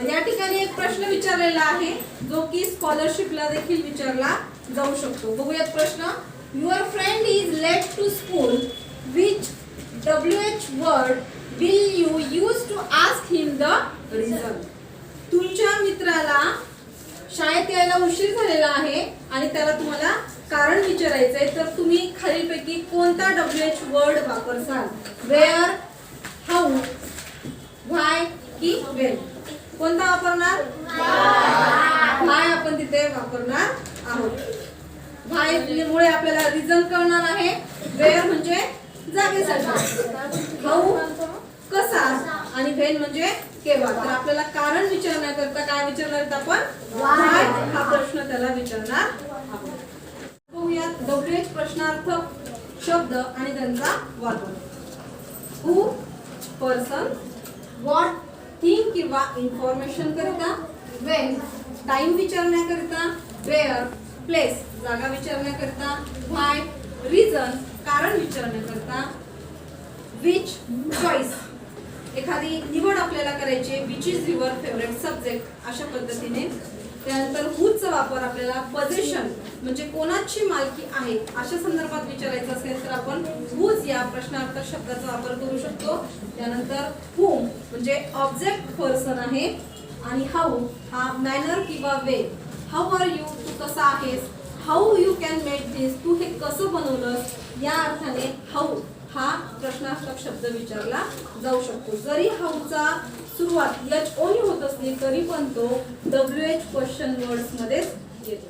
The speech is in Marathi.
या ठिकाणी एक प्रश्न विचारलेला आहे जो की स्कॉलरशिपला देखील विचारला जाऊ शकतो. बघूयात प्रश्न. Your friend is late to school, which WH word will you use to ask him the reason? तुमच्या मित्राला शाळेत यायला उशीर झालेला आहे आणि त्याला तुम्हाला कारण विचारायचंय, तर तुम्ही खालीलपैकी कोणता WH वर्ड वापरसाल? वेअर, हाऊ, व्हाय की वेन? कोणता वापरणार? व्हाय आपण तिथे वापरणार आहोत. व्हाय मुळे आपल्याला रिझन कळणार आहे. वेअर म्हणजे जागेसाठी, हाऊ कसा आणि व्हेन म्हणजे केव्हा. तर आपल्याला कारण विचारण्याकरता काय विचारणार आहेत आपण? व्हाय हा प्रश्न त्याला विचारणार आहोत. बघूयात WH प्रश्नार्थक शब्द आणि त्यांचा वापर. हू पर्सन, व्हॉट थिंग किंवा इन्फॉर्मेशन करिता, व्हेन टाइम विचारण्याकरिता, वेअर प्लेस जागा विचारण्याकरिता, व्हाय रिझन कारण विचारण्याकरता, विच चॉईस एखादी निवड आपल्याला करायची, which is your favourite subject अशा पद्धतीने. त्यानंतर हुचा वापर आपल्याला पोझिशन म्हणजे कोणाची मालकी आहे अशा संदर्भात विचारायचं असेल तर आपण हुज या प्रश्नार्थक शब्दाचा वापर करू शकतो. त्यानंतर हुम म्हणजे ऑब्जेक्ट पर्सन आहे आणि हाऊ हा मॅनर किंवा वे. हाऊ आर यू तू कसा आहेस, हाऊ यू कॅन मेक दिस तू हे कसं बनवलंस, या अर्थाने हाऊ हा प्रश्नार्थक शब्द विचारला जाऊ शकतो. जरी हाऊचा सुरुवात H O ने होत असली तरी पण तो WH क्वेश्चन वर्ड्स मध्येच येतो.